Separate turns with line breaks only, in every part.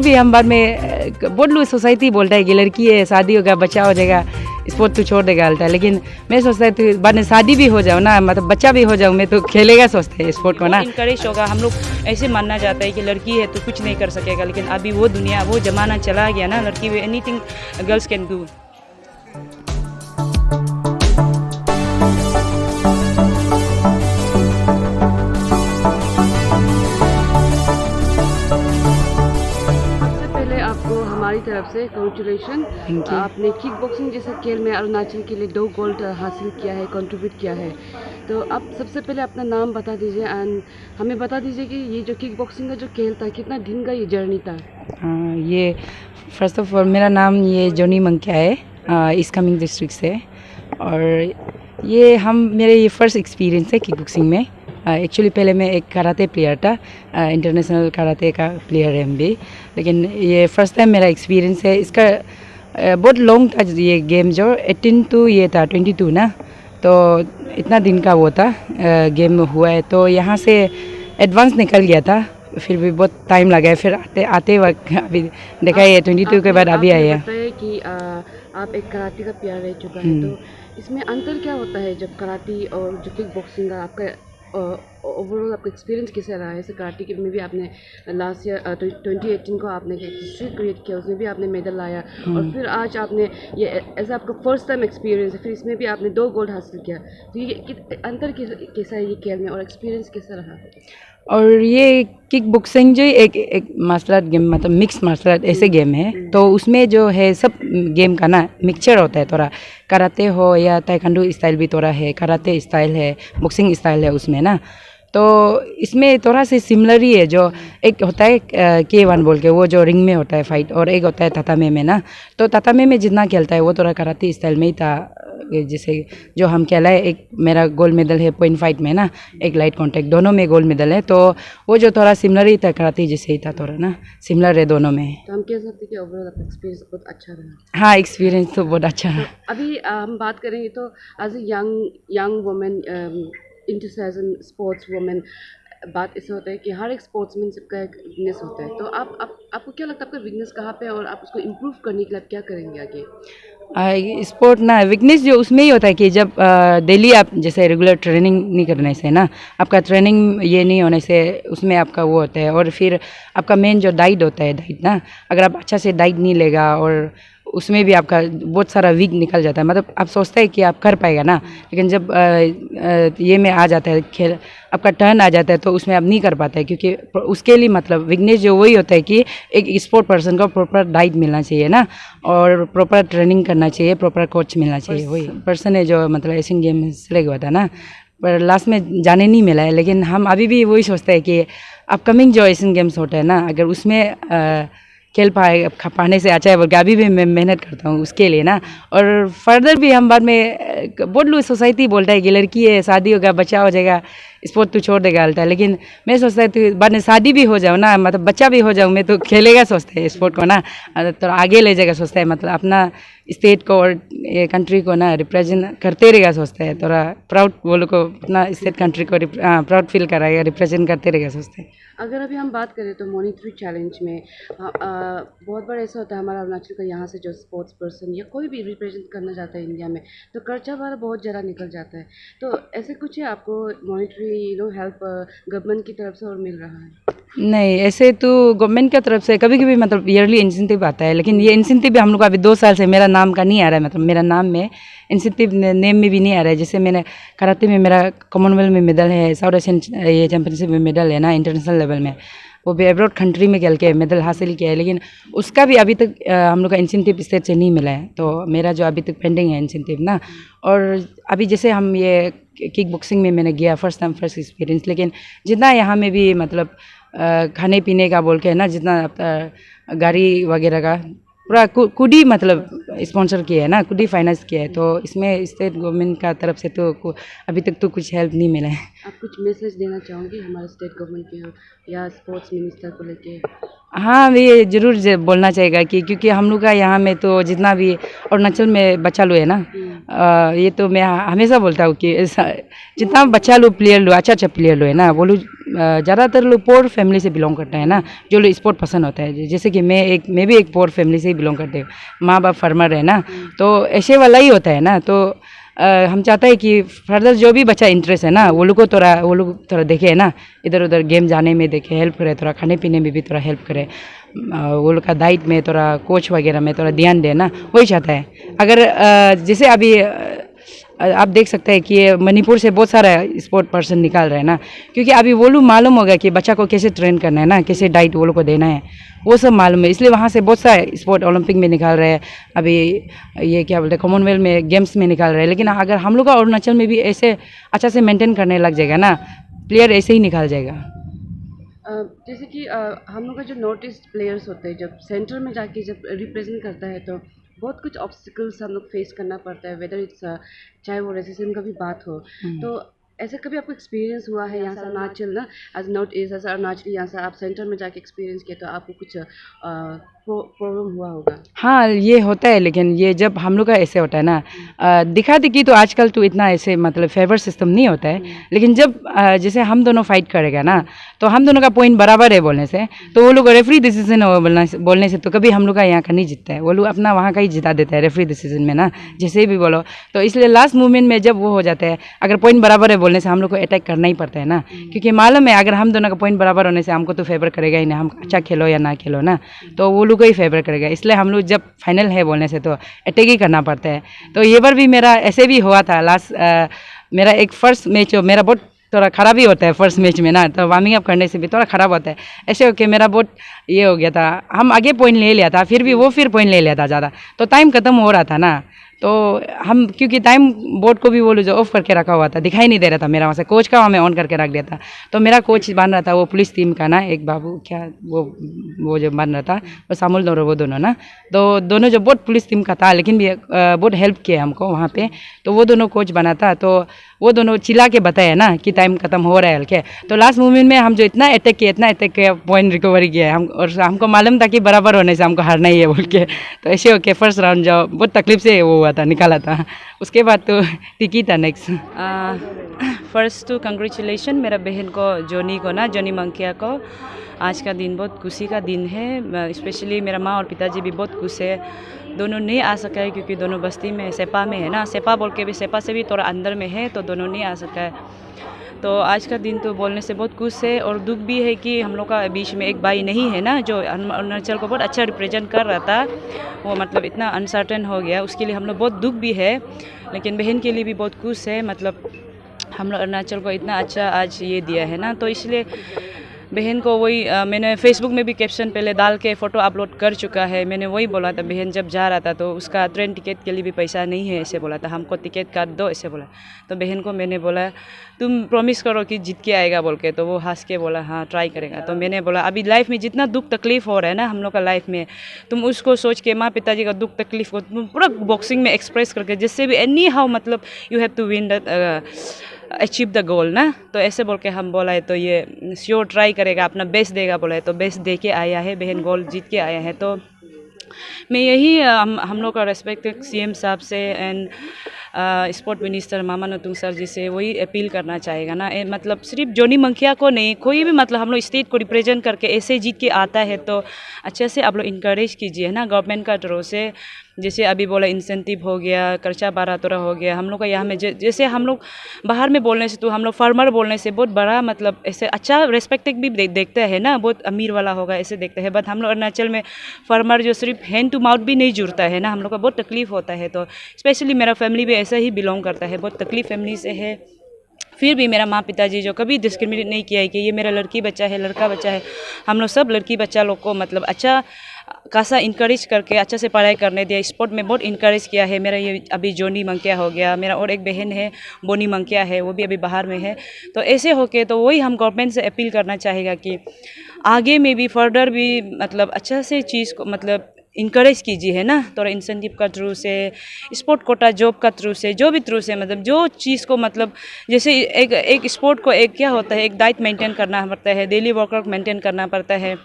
भी हम बाद में बहुत लोग सोसाइटी बोलता है कि लड़की है, शादी होगा, बच्चा हो जाएगा, स्पोर्ट तो छोड़ देगा हालता है। लेकिन मैं सोचता है तो बाद में शादी भी हो जाओ ना, मतलब बच्चा भी हो जाऊँ, मैं तो खेलेगा सोचते हैं स्पोर्ट को ना।
इनकरेज होगा। हम लोग ऐसे मानना चाहते हैं कि लड़की है तो कुछ नहीं कर सकेगा, लेकिन अभी वो दुनिया, वो जमाना चला गया ना, लड़की भी एनीथिंग गर्ल्स कैन डू।
आपको हमारी तरफ से कॉन्ग्रेचुलेशन।
Thank you.
आपने किक बॉक्सिंग जैसे खेल में अरुणाचल के लिए 2 गोल्ड हासिल किया है, कंट्रीब्यूट किया है। तो आप सबसे पहले अपना नाम बता दीजिए एंड हमें बता दीजिए कि ये जो किक बॉक्सिंग का जो खेल था, कितना दिन का ये जर्नी था।
ये फर्स्ट ऑफ ऑल मेरा नाम ये जोनी मंकिया है, ईस्ट कामेंग डिस्ट्रिक्ट से। और ये मेरे ये फर्स्ट एक्सपीरियंस है किक बॉक्सिंग में। एक्चुअली पहले मैं एक कराटे प्लेयर था, इंटरनेशनल कराटे का प्लेयर है हम भी। लेकिन ये फर्स्ट टाइम मेरा एक्सपीरियंस है इसका। बहुत लॉन्ग था ये गेम, जो 18 टू ये था 22 ना, तो इतना दिन का वो था गेम हुआ है। तो यहाँ से एडवांस निकल गया था, फिर भी बहुत टाइम लगा है। फिर आते वक्त अभी देखा ये 22 के बाद अभी आया।
बताया कि आप एक कराटे का प्लेयर रह चुका है, तो इसमें अंतर क्या होता है जब कराटे और जो किक बॉक्सिंग का आपका ओवरऑल आपका एक्सपीरियंस कैसे रहा है? जैसे कराटे के में भी आपने लास्ट ईयर 2018 को आपने हिस्ट्री क्रिएट किया, उसमें भी आपने मेडल लाया, और फिर आज आपने ये ऐसा आपका फर्स्ट टाइम एक्सपीरियंस है, फिर इसमें भी आपने 2 गोल्ड हासिल किया। तो ये अंतर कैसा है ये खेल में, और एक्सपीरियंस कैसा रहा?
और ये किक बॉक्सिंग जो एक मार्शल आर्ट गेम, मतलब मिक्स मार्शल आर्ट ऐसे गेम है। तो उसमें जो है सब गेम का ना मिक्सचर होता है, थोड़ा कराटे हो या ताइक्वांडो स्टाइल भी थोड़ा है, कराटे स्टाइल है, बॉक्सिंग स्टाइल है उसमें ना। तो इसमें थोड़ा सा सिमिलर ही है। जो एक होता है K1 बोल के, वो जो रिंग में होता है फाइट, और एक होता है ततामे में ना। तो ततामे में जितना खेलता है वो थोड़ा कराटे स्टाइल में ही था। जैसे जो हम खेला है, एक मेरा गोल्ड मेडल है पॉइंट फाइट में ना, एक लाइट कॉन्टैक्ट, दोनों में गोल्ड मेडल है। तो वो जो थोड़ा सिमिलर ही था, कराटे जैसे ही था, थोड़ा ना सिमिलर है दोनों में।
तो हम कह सकते हैं कि ओवरऑल आपका एक्सपीरियंस बहुत अच्छा रहा।
हाँ, एक्सपीरियंस तो बहुत अच्छा है।
अभी हम बात करेंगे तो as a young women intersession sports women, बात ऐसा होता है कि हर एक स्पोर्ट्समैन का एक वीकनेस होता है। तो आपको क्या लगता है आपका वीकनेस कहाँ पे है, और आप उसको इम्प्रूव करने के लिए आप क्या करेंगे आगे?
स्पोर्ट ना वीकनेस जो उसमें ही होता है कि जब डेली आप जैसे रेगुलर ट्रेनिंग नहीं करने से ना, आपका ट्रेनिंग ये नहीं होने से उसमें आपका वो होता है। और फिर आपका मेन जो डाइट होता है, डाइट ना, अगर आप अच्छा से डाइट नहीं लेगा, और उसमें भी आपका बहुत सारा वीक निकल जाता है। मतलब आप सोचते हैं कि आप कर पाएगा ना, लेकिन जब ये में आ जाता है, खेल आपका टर्न आ जाता है, तो उसमें आप नहीं कर पाते हैं। क्योंकि उसके लिए मतलब वीकनेस जो वही होता है कि एक स्पोर्ट पर्सन को प्रॉपर डाइट मिलना चाहिए ना, और प्रॉपर ट्रेनिंग करना चाहिए, प्रॉपर कोच मिलना चाहिए। वही पर्सन है जो मतलब एशियन गेम में सेलेक्ट हुआ था ना, पर लास्ट में जाने नहीं मिला है। लेकिन हम अभी भी वही सोचते हैं कि अपकमिंग जो एशियन गेम्स होते हैं ना, अगर उसमें खेल पाने से अच्छा है, बोल के अभी भी मैं मेहनत करता हूँ उसके लिए ना। और फर्दर भी हम बाद में बहुत लोग सोसाइटी बोलता है कि लड़की है, शादी होगा, बच्चा हो जाएगा, स्पोर्ट तो छोड़ देगा हालता है। लेकिन मैं सोचता है तो बाद में शादी भी हो जाओ ना, मतलब बच्चा भी हो जाऊँ, मैं तो खेलेगा सोचते हैं स्पोर्ट को ना, तो आगे ले जाएगा सोचता है, मतलब अपना स्टेट को और कंट्री को ना रिप्रेजेंट करते रहेगा सोचते हैं। थोड़ा प्राउड वो लोग को अपना स्टेट कंट्री को प्राउड फील कराएगा, रिप्रेजेंट करते रहेगा सोचते हैं।
अगर अभी हम बात करें तो मॉनिटरी चैलेंज में बहुत बार ऐसा होता है, हमारा अरुणाचल का यहाँ से जो स्पोर्ट्स पर्सन या कोई भी रिप्रेजेंट करना चाहता है इंडिया में, तो खर्चा वाला बहुत ज़्यादा निकल जाता है। तो ऐसे कुछ है आपको मॉनिटरी हेल्प गवर्नमेंट की तरफ से और मिल रहा है?
नहीं, ऐसे तो गवर्नमेंट की तरफ से कभी कभी मतलब ईयरली इंसेंटिव आता है। लेकिन ये इंसेंटिव भी हम लोग का अभी 2 साल से मेरा नाम का नहीं आ रहा है, मतलब मेरा नाम में इंसेंटिव नेम में भी नहीं आ रहा है। जैसे मैंने कराटे में मेरा कॉमनवेल्थ में मेडल है, साउथ एशियन ये चैम्पियनशिप में मेडल है ना, इंटरनेशनल लेवल में, वो भी एब्रॉड कंट्री में खेल के मेडल हासिल किया है। लेकिन उसका भी अभी तक हम लोग का इंसेंटिव स्टेट से नहीं मिला है। तो मेरा जो अभी तक पेंडिंग है इंसेंटिव ना। और अभी जैसे हम ये किक बॉक्सिंग में मैंने गया, फर्स्ट टाइम फर्स्ट एक्सपीरियंस। लेकिन जितना यहाँ में भी मतलब खाने पीने का बोल के है ना, जितना गाड़ी वगैरह का पूरा कुडी मतलब स्पॉन्सर किया है ना, कुडी फाइनेंस किया है। तो इसमें स्टेट गवर्नमेंट का तरफ से तो अभी तक तो कुछ हेल्प नहीं मिला है।
आप कुछ मैसेज देना चाहोगे हमारे स्टेट गवर्नमेंट के या स्पोर्ट्स मिनिस्टर को लेके?
हाँ ये जरूर बोलना चाहिएगा कि क्योंकि हम लोग का यहाँ में तो जितना भी अरुणाचल में बच्चा लोग है ना, ये तो मैं हमेशा बोलता हूँ कि जितना बच्चा लोग प्लेयर लोग अच्छा प्लेयर लोग है ना, वो लोग ज़्यादातर लोग पोर फैमिली से बिलोंग करते हैं ना, जो लोग स्पोर्ट पसंद होता है। जैसे कि मैं भी एक पोर फैमिली से ही बिलोंग करते हूँ, माँ बाप फार्मर है ना, तो ऐसे वाला ही होता है ना। तो हम चाहते हैं कि फर्दर जो भी बच्चा इंटरेस्ट है ना, वो लोग थोड़ा देखे है ना, इधर उधर गेम जाने में देखे, हेल्प करे, थोड़ा खाने पीने में भी थोड़ा हेल्प करे, वो लोग का डाइट में थोड़ा कोच वगैरह में थोड़ा ध्यान दे ना, वही चाहता है। अगर जैसे अभी आप देख सकते हैं कि ये मणिपुर से बहुत सारा स्पोर्ट पर्सन निकाल रहे हैं ना, क्योंकि अभी वो लोग मालूम होगा कि बच्चा को कैसे ट्रेन करना है ना, कैसे डाइट वो लोग को देना है, वो सब मालूम है। इसलिए वहाँ से बहुत सारे स्पोर्ट ओलंपिक में निकाल रहे हैं, अभी ये क्या बोलते हैं कॉमनवेल्थ में गेम्स में निकाल रहे हैं। लेकिन अगर हम लोग का अरुणाचल में भी ऐसे अच्छा से मेंटेन करने लग जाएगा ना, प्लेयर ऐसे ही निकाल जाएगा।
जैसे कि हम लोग का जो नॉर्थ ईस्ट प्लेयर्स होते हैं, जब सेंटर में जाके जब रिप्रेजेंट करता है तो बहुत कुछ ऑब्स्टिकल्स हम लोग फेस करना पड़ता है, वेदर इट्स चाहे वो रेसिज्म का भी बात हो। तो ऐसा कभी आपको एक्सपीरियंस हुआ है यहाँ से अरुणाचल ना, as North East as Arunachal, यहाँ से आप सेंटर में जाके एक्सपीरियंस किया तो आपको कुछ प्रॉब्लम हुआ होगा?
हाँ ये होता है, लेकिन ये जब हम लोग का ऐसे होता है ना, दिखा दिखी तो आजकल तो इतना ऐसे मतलब फेवर सिस्टम नहीं होता है। लेकिन जब जैसे हम दोनों फाइट करेगा ना, तो हम दोनों का पॉइंट बराबर है बोलने से, तो वो लोग रेफरी डिसीजन बोलने से तो कभी हम लोग का यहाँ का नहीं जीतता है, वो लोग अपना वहाँ का ही जिता देता है रेफरी डिसीजन में ना, जैसे भी बोलो। तो इसलिए लास्ट मूवमेंट में जब वो हो जाता है, अगर पॉइंट बराबर है बोलने से हम लोग को अटैक करना ही पड़ता है ना, क्योंकि मालूम है अगर हम दोनों का पॉइंट बराबर होने से हमको तो फेवर करेगा ही ना, हम अच्छा खेलो या ना खेलो ना, तो वो लोग को ही फेवर करेगा। इसलिए हम लोग जब फाइनल है बोलने से तो अटैक ही करना पड़ता है। तो ये बार भी मेरा ऐसे भी हुआ था, लास्ट मेरा एक फर्स्ट मैच हो, मेरा बहुत थोड़ा ख़राब ही होता है फर्स्ट मैच में ना, तो वार्मिंग अप करने से भी थोड़ा ख़राब होता है। ऐसे होके मेरा बहुत ये हो गया था, हम आगे पॉइंट ले लिया था, फिर भी वो फिर पॉइंट ले लिया था ज़्यादा, तो टाइम ख़त्म हो रहा था ना, तो हम क्योंकि टाइम बोर्ड को भी वो जो ऑफ करके रखा हुआ था, दिखाई नहीं दे रहा था मेरा, वहाँ से कोच का वहाँ में ऑन करके रख दिया था। तो मेरा कोच बन रहा था वो पुलिस टीम का ना, एक बाबू क्या वो जो बन रहा था, वो सामुल दोनों वो दोनों ना, तो दोनों जो बहुत पुलिस टीम का था, लेकिन भी बहुत हेल्प किया हमको वहाँ पे, तो वो दोनों कोच बना था। तो वो दोनों चिल्ला के बताया ना कि टाइम खत्म हो रहा है हल्के, तो लास्ट मोमेंट में हम जो इतना अटैक किया, पॉइंट रिकवरी किया है हम, और हमको मालूम था कि बराबर होने से हमको हारना ही है बोल के। तो ऐसे होके फर्स्ट राउंड जो बहुत तकलीफ से वो हुआ था, निकाला था, उसके बाद तो ठीक ही था नेक्स्ट।
फर्स्ट टू कंग्रेचुलेशन मेरा बहन को, जोनी मंकिया को। आज का दिन बहुत खुशी का दिन है, स्पेशली मेरा माँ और पिताजी भी बहुत खुश है। दोनों नहीं आ सका है क्योंकि दोनों बस्ती में सेपा में है ना, सेपा बोल के भी सेपा से भी थोड़ा अंदर में है, तो दोनों नहीं आ सका है। तो आज का दिन तो बोलने से बहुत खुश है, और दुख भी है कि हम लोग का बीच में एक भाई नहीं है ना, जो अरुणाचल को बहुत अच्छा रिप्रेजेंट कर रहा था, वो मतलब इतना अनसर्टेन हो गया, उसके लिए हम लोग बहुत दुख भी है। लेकिन बहन के लिए भी बहुत खुश है, मतलब हम लोग अरुणाचल को इतना अच्छा आज ये दिया है ना, तो इसलिए बहन को वही मैंने फेसबुक में भी कैप्शन पहले डाल के फ़ोटो अपलोड कर चुका है। मैंने वही बोला था, बहन जब जा रहा था तो उसका ट्रेन टिकट के लिए भी पैसा नहीं है, ऐसे बोला था, हमको टिकट काट दो ऐसे बोला। तो बहन को मैंने बोला तुम प्रॉमिस करो कि जीत के आएगा बोल के, तो वो हंस के बोला हाँ ट्राई करेगा। तो मैंने बोला अभी लाइफ में जितना दुख तकलीफ हो रहा है ना हम लोग का लाइफ में, तुम उसको सोच के माँ पिताजी का दुख तकलीफ को तुम पूरा बॉक्सिंग में एक्सप्रेस करके जिससे भी एनी हाउ मतलब you have to win that achieve the goal ना, तो ऐसे बोल के हम बोला है। तो ये श्योर ट्राई करेगा, अपना बेस्ट देगा बोला है, तो बेस्ट दे के आया है, बहन गोल जीत के आया है। तो मैं यही हम लोग का रेस्पेक्टेड सीएम साहब से and sport minister Mama Natung sir ji से वही अपील करना चाहेगा ना, मतलब सिर्फ जोनी मंकिया को नहीं, कोई भी मतलब हम लोग स्टेट को रिप्रेजेंट करके ऐसे जीत के आता है तो अच्छे से आप लोग इनकरेज कीजिए ना गवर्नमेंट का तरफ से। जैसे अभी बोला इंसेंटिव हो गया, खर्चा बारातोरा हो गया, हम लोग का यहाँ में जैसे हम लोग बाहर में बोलने से तो हम लोग फार्मर बोलने से बहुत बड़ा मतलब ऐसे अच्छा रेस्पेक्टेड भी देखते हैं ना, बहुत अमीर वाला होगा ऐसे देखते हैं। बट हम लोग अरुणाचल में फार्मर जो सिर्फ हैंड टू माउथ भी नहीं जुड़ता है ना, हम लोग का बहुत तकलीफ होता है। तो स्पेशली मेरा फैमिली भी ऐसा ही बिलोंग करता है, बहुत तकलीफ फैमिली से है। फिर भी मेरा माँ पिताजी जो कभी डिस्क्रिमिनेट नहीं किया है कि ये मेरा लड़की बच्चा है लड़का बच्चा है, हम लोग सब लड़की बच्चा लोग को मतलब अच्छा खासा इंकरेज करके अच्छा से पढ़ाई करने दिया, स्पोर्ट में बहुत इंकरेज किया है। मेरा ये अभी जोनी मंकिया हो गया, मेरा और एक बहन है बोनी मंकिया है, वो भी अभी बाहर में है। तो ऐसे होके तो वही हम गवर्नमेंट से अपील करना चाहेगा कि आगे में भी फर्दर भी मतलब अच्छा से चीज़ को मतलब इंकरेज कीजिए है ना, थोड़ा इंसेंटिव का थ्रू से, स्पोर्ट कोटा जॉब का थ्रू से, जो भी थ्रू से मतलब जो चीज़ को मतलब जैसे एक स्पोर्ट को एक क्या होता है एक डाइट मेंटेन करना पड़ता है, डेली वर्कआउट मेंटेन करना पड़ता है,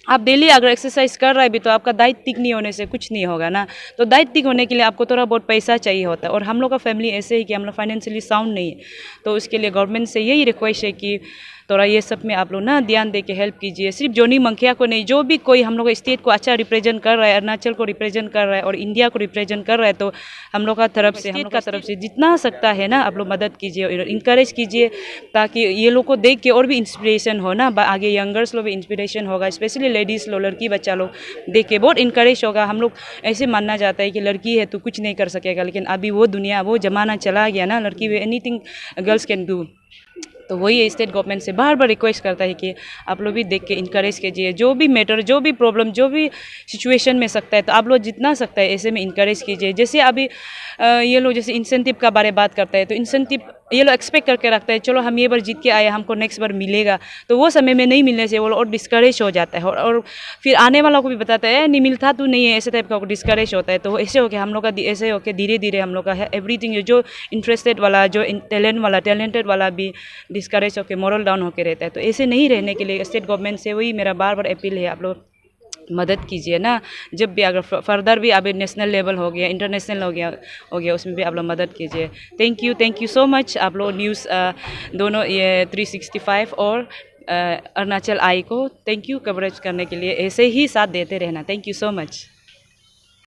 आप डेली अगर एक्सरसाइज कर रहे हैं भी तो आपका डाइट ठीक नहीं होने से कुछ नहीं होगा ना। तो डाइट ठीक होने के लिए आपको थोड़ा बहुत पैसा चाहिए होता है, और हम लोग का फैमिली ऐसे ही कि हम लोग फाइनेंशियली साउंड नहीं है। तो उसके लिए गवर्नमेंट से यही रिक्वेस्ट है कि थोड़ा ये सब में आप लोग ना ध्यान दे के हेल्प कीजिए। सिर्फ जोनी मंकिया को नहीं, जो भी कोई हम लोग स्टेट को अच्छा रिप्रेजेंट कर रहा है, अरुणाचल को रिप्रेजेंट कर रहा है और इंडिया को रिप्रेजेंट कर रहा है, तो हम लोग का तरफ से, हम लोग का तरफ से जितना सकता है ना आप लोग मदद कीजिए और इंकरेज कीजिए, ताकि ये लोग को देख के और भी इंस्पिरेशन हो ना, आगे यंगर्स लोग भी इंस्पिरेशन होगा, स्पेशली लेडीज़ लोग, लड़की बच्चा लोग देख के बहुत इंकरेज होगा। हम लोग ऐसे मानना चाहता है कि लड़की है तो कुछ नहीं कर सकेगा, लेकिन अभी वो दुनिया, वो ज़माना चला गया ना, लड़की भी एनीथिंग गर्ल्स कैन डू। तो वही स्टेट गवर्नमेंट से बार बार रिक्वेस्ट करता है कि आप लोग भी देख के इंकरेज कीजिए, जो भी मैटर, जो भी प्रॉब्लम, जो भी सिचुएशन में सकता है, तो आप लोग जितना सकता है ऐसे में इंकरेज कीजिए। जैसे अभी ये लोग जैसे इंसेंटिव का बारे बात करते हैं, तो इंसेंटिव ये लोग एक्सपेक्ट करके रखते हैं, चलो हम ये बार जीत के आए, हमको नेक्स्ट बार मिलेगा, तो वो समय में नहीं मिलने से वो लोग और डिस्करेज हो जाता है, और फिर आने वालों को भी बताता है नहीं मिलता तो नहीं है, ऐसे टाइप का डिस्करेज होता है। तो ऐसे हो के हम लोग का, ऐसे हो के धीरे धीरे हम लोग का है एवरीथिंग, जो इंटरेस्टेड वाला, जो टैलेंटेड वाला भी डिस्करेज होकर मोरल डाउन होकर रहता है। तो ऐसे नहीं रहने के लिए स्टेट गवर्नमेंट से वही मेरा बार बार अपील है, आप लोग मदद कीजिए ना। जब भी अगर फर्दर भी अभी नेशनल लेवल हो गया, इंटरनेशनल हो गया उसमें भी आप लोग मदद कीजिए। थैंक यू सो मच आप लोग न्यूज़ दोनों ये 365 और अरुणाचल आई को थैंक यू कवरेज करने के लिए, ऐसे ही साथ देते रहना। Thank you so much.